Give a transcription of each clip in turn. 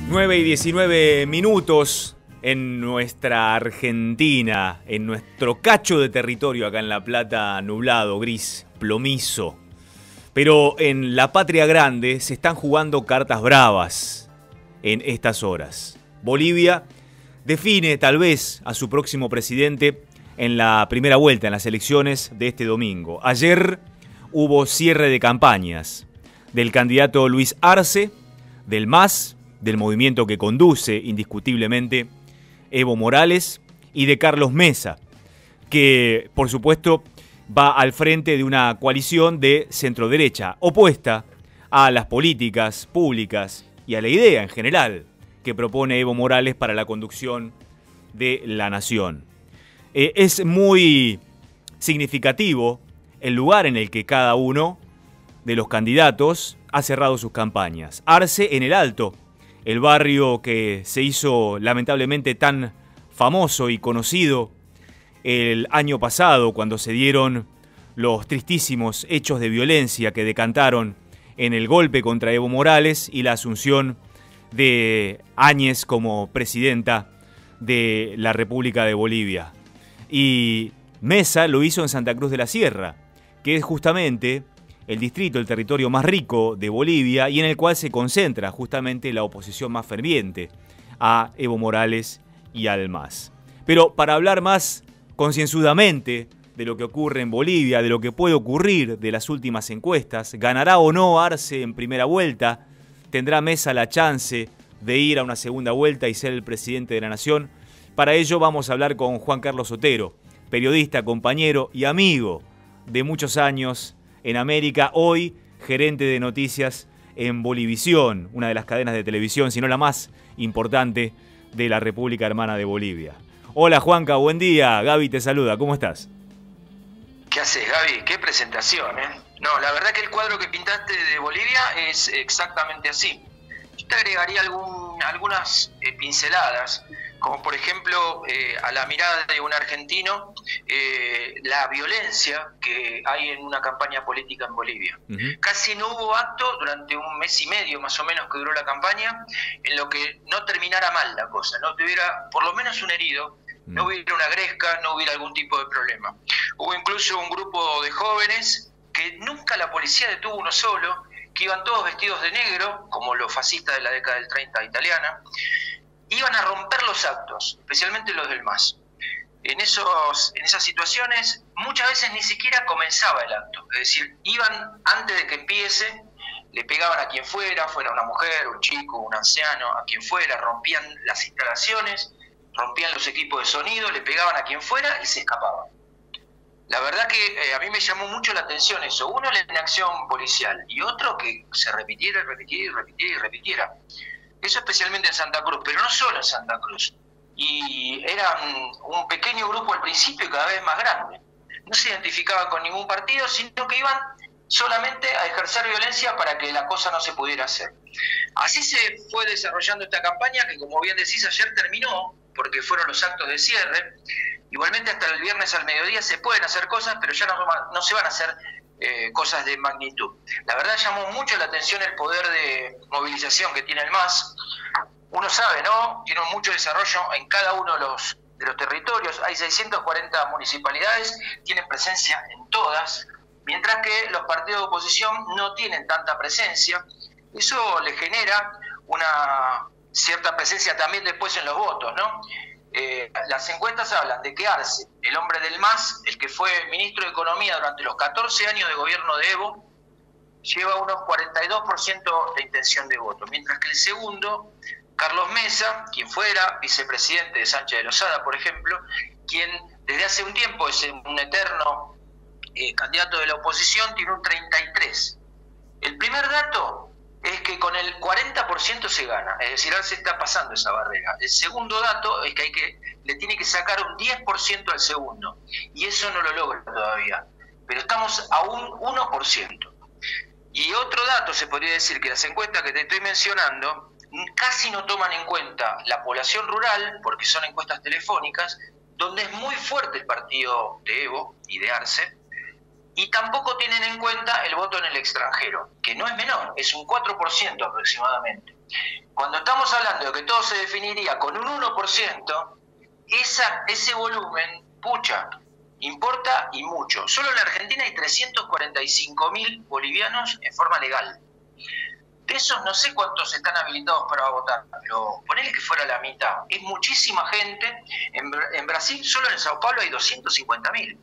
9:19 en nuestra Argentina, en nuestro cacho de territorio acá en La Plata, nublado, gris, plomizo. Pero en la patria grande se están jugando cartas bravas en estas horas. Bolivia define tal vez a su próximo presidente en la primera vuelta en las elecciones de este domingo. Ayer hubo cierre de campañas del candidato Luis Arce, del MAS, del movimiento que conduce indiscutiblemente Evo Morales, y de Carlos Mesa, que por supuesto va al frente de una coalición de centroderecha, opuesta a las políticas públicas y a la idea en general que propone Evo Morales para la conducción de la nación. Es muy significativo el lugar en el que cada uno de los candidatos ha cerrado sus campañas. Arce en el Alto, el barrio que se hizo lamentablemente tan famoso y conocido el año pasado cuando se dieron los tristísimos hechos de violencia que decantaron en el golpe contra Evo Morales y la asunción de Áñez como presidenta de la República de Bolivia. Y Mesa lo hizo en Santa Cruz de la Sierra, que es justamente el distrito, el territorio más rico de Bolivia y en el cual se concentra justamente la oposición más ferviente a Evo Morales y al MAS. Pero para hablar más concienzudamente de lo que ocurre en Bolivia, de lo que puede ocurrir de las últimas encuestas, ¿ganará o no Arce en primera vuelta? ¿Tendrá Mesa la chance de ir a una segunda vuelta y ser el presidente de la nación? Para ello vamos a hablar con Juan Carlos Otero, periodista, compañero y amigo de muchos años en América, hoy gerente de noticias en Bolivisión, una de las cadenas de televisión, si no la más importante de la República Hermana de Bolivia. Hola Juanca, buen día. Gaby te saluda, ¿cómo estás? ¿Qué haces, Gaby? Qué presentación, ¿eh? No, la verdad que el cuadro que pintaste de Bolivia es exactamente así. Yo te agregaría algunas pinceladas, como por ejemplo, a la mirada de un argentino, la violencia que hay en una campaña política en Bolivia. Casi no hubo acto durante un mes y medio más o menos que duró la campaña en lo que no terminara mal la cosa, no tuviera por lo menos un herido, no hubiera una gresca, no hubiera algún tipo de problema. Hubo incluso un grupo de jóvenes que nunca la policía detuvo uno solo, que iban todos vestidos de negro, como los fascistas de la década del 30 italiana, iban a romper los actos, especialmente los del MAS. En esas situaciones muchas veces ni siquiera comenzaba el acto, es decir, iban antes de que empiece, le pegaban a quien fuera una mujer, un chico, un anciano, a quien fuera, rompían las instalaciones, rompían los equipos de sonido, le pegaban a quien fuera y se escapaban. La verdad que a mí me llamó mucho la atención eso. Uno, la inacción policial, y otro que se repitiera y repitiera. Eso especialmente en Santa Cruz, pero no solo en Santa Cruz. Y eran un pequeño grupo al principio y cada vez más grande. No se identificaban con ningún partido, sino que iban solamente a ejercer violencia para que la cosa no se pudiera hacer. Así se fue desarrollando esta campaña que, como bien decís, ayer terminó, porque fueron los actos de cierre. Igualmente hasta el viernes al mediodía se pueden hacer cosas, pero ya no se van a hacer cosas de magnitud. La verdad llamó mucho la atención el poder de movilización que tiene el MAS. Uno sabe, ¿no? Tiene mucho desarrollo en cada uno de los territorios. Hay 640 municipalidades, tienen presencia en todas, mientras que los partidos de oposición no tienen tanta presencia. Eso le genera una cierta presencia también después en los votos, ¿no? Las encuestas hablan de que Arce, el hombre del MAS, el que fue ministro de Economía durante los 14 años de gobierno de Evo, lleva unos 42% de intención de voto, mientras que el segundo, Carlos Mesa, quien fuera vicepresidente de Sánchez de Lozada, por ejemplo, quien desde hace un tiempo es un eterno candidato de la oposición, tiene un 33%. El primer dato es que con el 40% se gana, es decir, Arce está pasando esa barrera. El segundo dato es que le tiene que sacar un 10% al segundo, y eso no lo logra todavía, pero estamos a un 1%. Y otro dato, se podría decir que las encuestas que te estoy mencionando casi no toman en cuenta la población rural, porque son encuestas telefónicas, donde es muy fuerte el partido de Evo y de Arce, Y tampoco tienen en cuenta el voto en el extranjero, que no es menor, es un 4% aproximadamente. Cuando estamos hablando de que todo se definiría con un 1%, ese volumen, pucha, importa y mucho. Solo en la Argentina hay 345.000 bolivianos en forma legal. De esos no sé cuántos están habilitados para votar, pero ponele que fuera la mitad. Es muchísima gente. En Brasil, solo en Sao Paulo hay 250.000.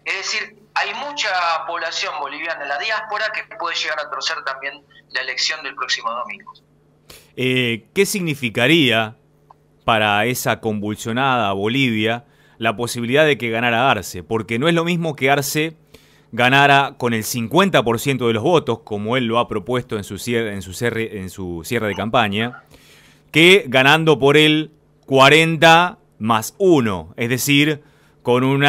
Es decir, hay mucha población boliviana en la diáspora que puede llegar a torcer también la elección del próximo domingo. ¿Qué significaría para esa convulsionada Bolivia la posibilidad de que ganara Arce? Porque no es lo mismo que Arce ganara con el 50% de los votos, como él lo ha propuesto en su cierre de campaña, que ganando por el 40 más 1, es decir, con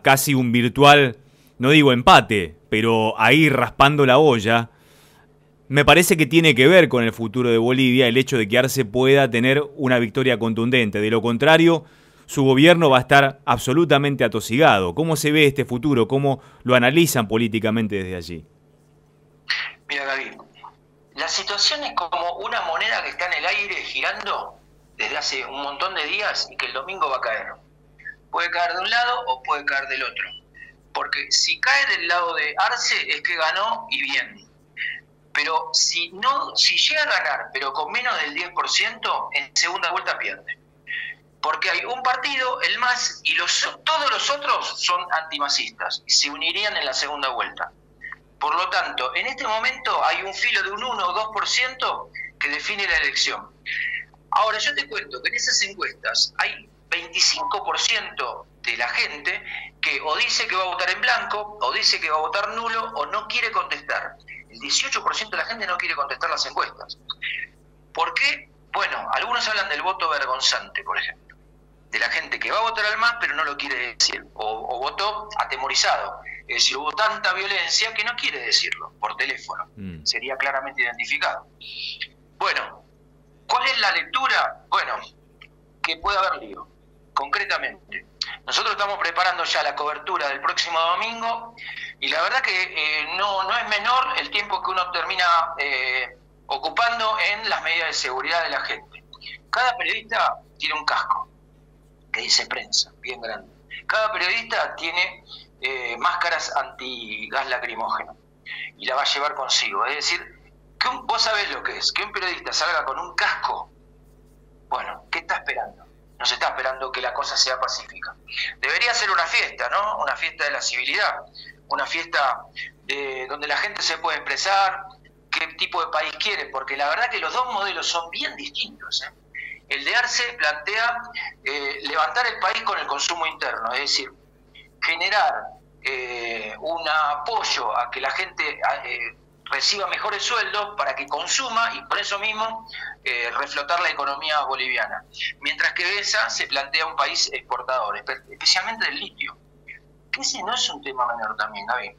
casi un virtual, no digo empate, pero ahí raspando la olla. Me parece que tiene que ver con el futuro de Bolivia el hecho de que Arce pueda tener una victoria contundente. De lo contrario, su gobierno va a estar absolutamente atosigado. ¿Cómo se ve este futuro? ¿Cómo lo analizan políticamente desde allí? Mira, Gaby, la situación es como una moneda que está en el aire girando desde hace un montón de días y que el domingo va a caer. Puede caer de un lado o puede caer del otro. Porque si cae del lado de Arce es que ganó y bien. Pero si llega a ganar, pero con menos del 10%, en segunda vuelta pierde. Porque hay un partido, el MAS, y todos los otros son antimasistas y se unirían en la segunda vuelta. Por lo tanto, en este momento hay un filo de un 1 o 2% que define la elección. Ahora, yo te cuento que en esas encuestas hay 25% de la gente que o dice que va a votar en blanco, o dice que va a votar nulo, o no quiere contestar. El 18% de la gente no quiere contestar las encuestas. ¿Por qué? Bueno, algunos hablan del voto vergonzante, por ejemplo. De la gente que va a votar al MAS pero no lo quiere decir, o votó atemorizado, es decir, hubo tanta violencia que no quiere decirlo por teléfono, sería claramente identificado. Bueno, ¿cuál es la lectura? Bueno, que puede haber lío, concretamente. Nosotros estamos preparando ya la cobertura del próximo domingo y la verdad que no es menor el tiempo que uno termina ocupando en las medidas de seguridad de la gente. Cada periodista tiene un casco que dice prensa, bien grande. Cada periodista tiene máscaras anti-gas lacrimógeno y la va a llevar consigo. Es decir, vos sabés lo que es, que un periodista salga con un casco. Bueno, ¿qué está esperando? No se está esperando que la cosa sea pacífica. Debería ser una fiesta, ¿no? Una fiesta de la civilidad, una fiesta donde la gente se puede expresar qué tipo de país quiere, porque la verdad que los dos modelos son bien distintos, ¿eh? El de Arce plantea levantar el país con el consumo interno, es decir, generar un apoyo a que la gente reciba mejores sueldos para que consuma y por eso mismo reflotar la economía boliviana. Mientras que Besa se plantea un país exportador, especialmente del litio, que ese no es un tema menor también, Gaby.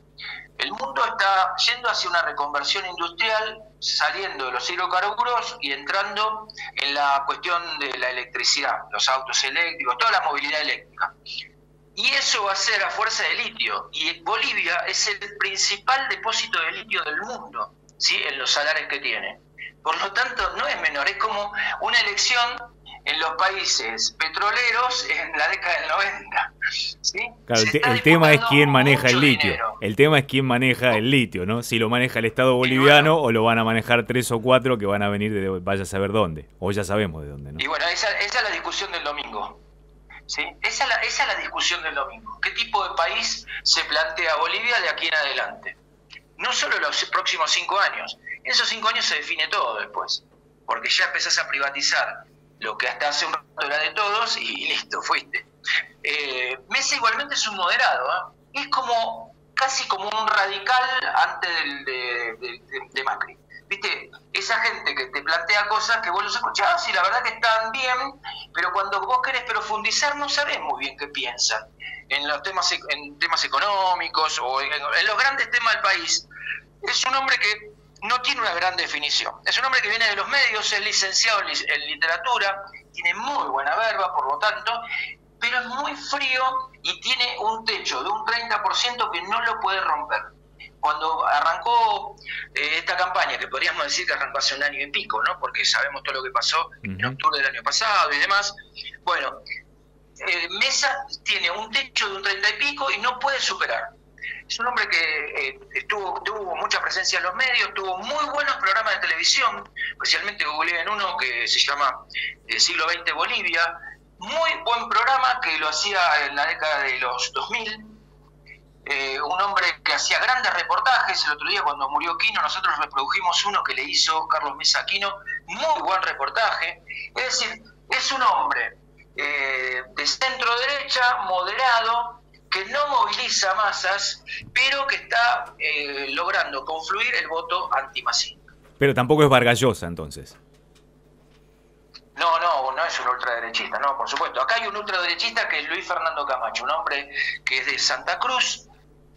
El mundo está yendo hacia una reconversión industrial, saliendo de los hidrocarburos y entrando en la cuestión de la electricidad, los autos eléctricos, toda la movilidad eléctrica. Y eso va a ser a fuerza de litio. Y Bolivia es el principal depósito de litio del mundo, ¿sí? En los salares que tiene. Por lo tanto, no es menor, es como una elección en los países petroleros en la década del 90. ¿Sí? Claro, el tema es quién maneja el litio. Dinero. El tema es quién maneja el litio, ¿no? Si lo maneja el Estado boliviano o lo van a manejar 3 o 4 que van a venir de vaya a saber dónde. O ya sabemos de dónde, ¿no? Y bueno, esa es la discusión del domingo. ¿Sí? Esa es la discusión del domingo. ¿Qué tipo de país se plantea Bolivia de aquí en adelante? No solo los próximos 5 años. En esos 5 años se define todo después. Porque ya empezás a privatizar lo que hasta hace un rato era de todos y listo, fuiste. Mesa igualmente es un moderado, ¿eh? Es como casi como un radical antes de Macri. ¿Viste? Esa gente que te plantea cosas que vos los escuchás y la verdad que están bien, pero cuando vos querés profundizar no sabés muy bien qué piensan en los temas económicos o en los grandes temas del país. Es un hombre que no tiene una gran definición. Es un hombre que viene de los medios, es licenciado en literatura, tiene muy buena verba, por lo tanto, pero es muy frío y tiene un techo de un 30% que no lo puede romper. Cuando arrancó esta campaña, que podríamos decir que arrancó hace un año y pico, ¿no? Porque sabemos todo lo que pasó en octubre del año pasado y demás. Bueno, Mesa tiene un techo de un 30 y pico y no puede superar. Es un hombre que tuvo mucha presencia en los medios, tuvo muy buenos programas de televisión, especialmente googleé en uno que se llama Siglo XX Bolivia, muy buen programa que lo hacía en la década de los 2000, un hombre que hacía grandes reportajes. El otro día cuando murió Quino nosotros reprodujimos uno que le hizo Carlos Mesa a Quino, muy buen reportaje. Es decir, es un hombre de centro derecha, moderado, que no moviliza masas, pero que está logrando confluir el voto antimasista. Pero tampoco es Vargas Llosa, entonces. No es un ultraderechista, no, por supuesto. Acá hay un ultraderechista que es Luis Fernando Camacho, un hombre que es de Santa Cruz.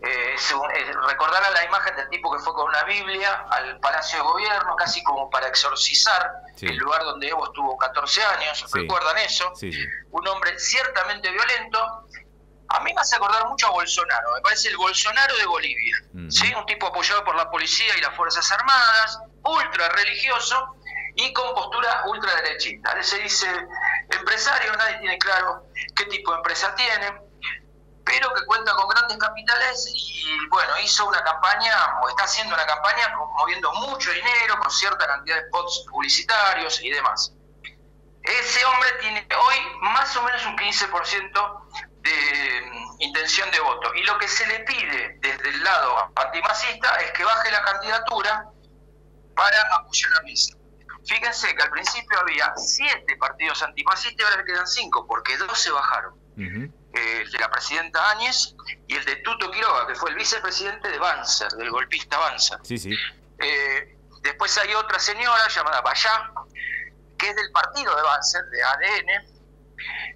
Recordará la imagen del tipo que fue con una Biblia al Palacio de Gobierno, casi como para exorcizar el lugar donde Evo estuvo 14 años. ¿Recuerdan eso? Sí. Un hombre ciertamente violento. A mí me hace acordar mucho a Bolsonaro, me parece el Bolsonaro de Bolivia, ¿sí? Un tipo apoyado por la policía y las Fuerzas Armadas, ultra religioso y con postura ultraderechista. Se dice empresario, nadie tiene claro qué tipo de empresa tiene, pero que cuenta con grandes capitales y bueno, hizo una campaña, o está haciendo una campaña moviendo mucho dinero, con cierta cantidad de spots publicitarios y demás. Ese hombre tiene hoy más o menos un 15% de intención de voto. Y lo que se le pide desde el lado antimacista es que baje la candidatura para apoyar a Mesa. Fíjense que al principio había 7 partidos antimasistas y ahora le quedan 5, porque 2 se bajaron. El de la presidenta Áñez y el de Tuto Quiroga, que fue el vicepresidente de Banzer, del golpista Banzer. Después hay otra señora llamada Bayá, que es del partido de Banzer, de ADN,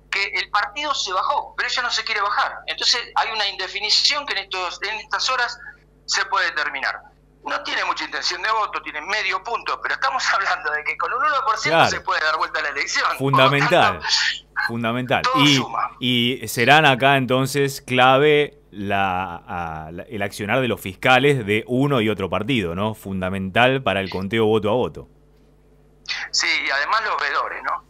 que el partido se bajó, pero ella no se quiere bajar. Entonces hay una indefinición que en estas horas se puede determinar. No tiene mucha intención de voto, tiene medio punto, pero estamos hablando de que con un 1% se puede dar vuelta a la elección. Fundamental, fundamental. Y serán acá entonces clave el accionar de los fiscales de uno y otro partido, ¿no? Fundamental para el conteo voto a voto. Sí, y además los veedores, ¿no?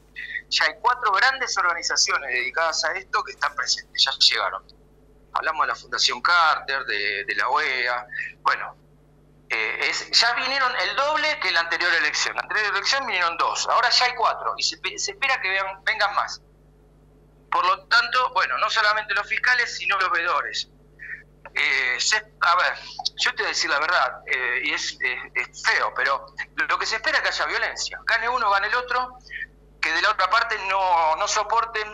Ya hay 4 grandes organizaciones dedicadas a esto que están presentes, ya llegaron. Hablamos de la Fundación Carter, de la OEA, bueno, ya vinieron el doble que la anterior elección. La anterior elección vinieron 2, ahora ya hay 4 y se espera que vengan más. Por lo tanto, bueno, no solamente los fiscales, sino los veedores. A ver, yo te voy a decir la verdad, y es feo, pero lo que se espera es que haya violencia. Gane uno, gane el otro, que de la otra parte no soporten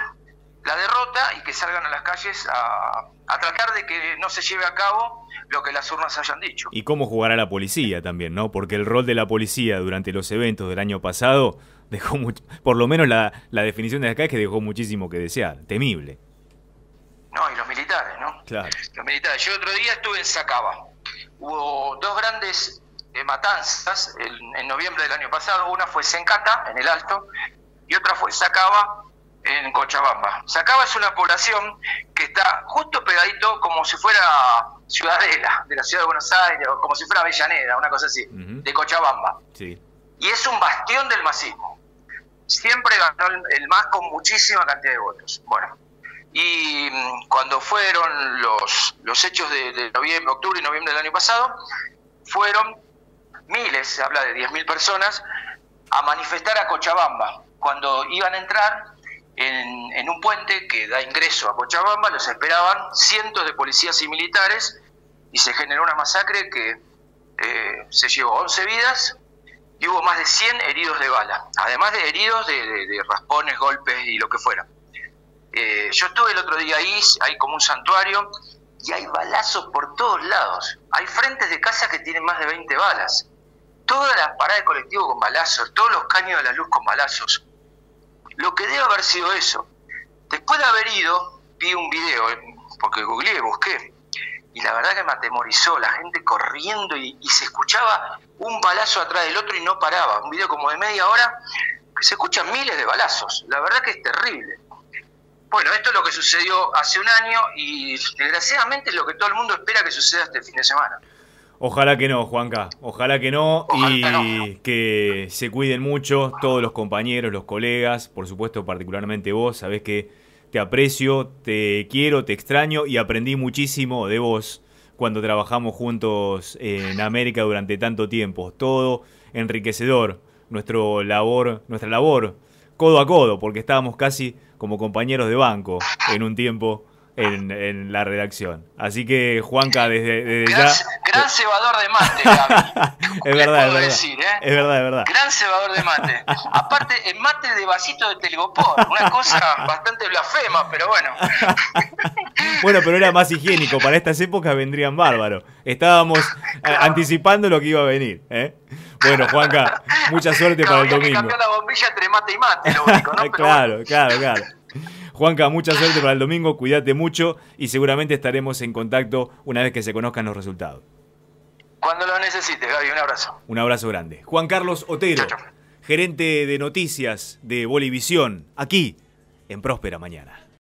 la derrota y que salgan a las calles a tratar de que no se lleve a cabo lo que las urnas hayan dicho. Y cómo jugará la policía también, ¿no? Porque el rol de la policía durante los eventos del año pasado dejó por lo menos la definición de acá es que dejó muchísimo que desear, temible. No, y los militares, ¿no? Claro. Los militares. Yo otro día estuve en Sacaba. Hubo 2 grandes matanzas en noviembre del año pasado. Una fue Sencata, en el Alto, y otra fue Sacaba, en Cochabamba. Sacaba es una población que está justo pegadito como si fuera Ciudadela, de la ciudad de Buenos Aires, o como si fuera Avellaneda, una cosa así, de Cochabamba. Sí. Y es un bastión del masismo. Siempre ganó el MAS con muchísima cantidad de votos. Bueno, y cuando fueron los hechos de octubre y noviembre del año pasado, fueron miles, se habla de 10.000 personas, a manifestar a Cochabamba. Cuando iban a entrar en un puente que da ingreso a Cochabamba, los esperaban cientos de policías y militares y se generó una masacre que se llevó 11 vidas y hubo más de 100 heridos de bala, además de heridos de raspones, golpes y lo que fuera. Yo estuve el otro día ahí, hay como un santuario y hay balazos por todos lados. Hay frentes de casa que tienen más de 20 balas. Todas las paradas de colectivo con balazos, todos los caños de la luz con balazos. Lo que debe haber sido eso. Después de haber ido, vi un video, porque googleé, busqué, y la verdad que me atemorizó, la gente corriendo y se escuchaba un balazo atrás del otro y no paraba. Un video como de media hora, que se escuchan miles de balazos. La verdad que es terrible. Bueno, esto es lo que sucedió hace un año y desgraciadamente es lo que todo el mundo espera que suceda este fin de semana. Ojalá que no, Juanca, ojalá que no. Ojalá Y no. que se cuiden mucho todos los compañeros, los colegas, por supuesto particularmente vos, sabés que te aprecio, te quiero, te extraño y aprendí muchísimo de vos cuando trabajamos juntos en América durante tanto tiempo. Todo enriquecedor, nuestra labor codo a codo, porque estábamos casi como compañeros de banco en un tiempo en la redacción. Así que, Juanca, desde Gran, ya... gran cebador de mate, Gaby. Es Le verdad, es puedo verdad. decir, Es verdad, es verdad. Gran cebador de mate. Aparte, el mate de vasito de telgopor. Una cosa bastante blasfema, pero bueno. Bueno, pero era más higiénico. Para estas épocas vendrían bárbaros. Estábamos anticipando lo que iba a venir, ¿eh? Bueno, Juanca, mucha suerte para el Había que domingo. cambiar la bombilla entre mate y mate, lo único, ¿no? Pero Claro, bueno. claro, claro. Juanca, mucha suerte para el domingo, cuídate mucho y seguramente estaremos en contacto una vez que se conozcan los resultados. Cuando lo necesites, Gaby, un abrazo. Un abrazo grande. Juan Carlos Otero, Chau, chau. gerente de noticias de Bolivisión, aquí en Próspera Mañana.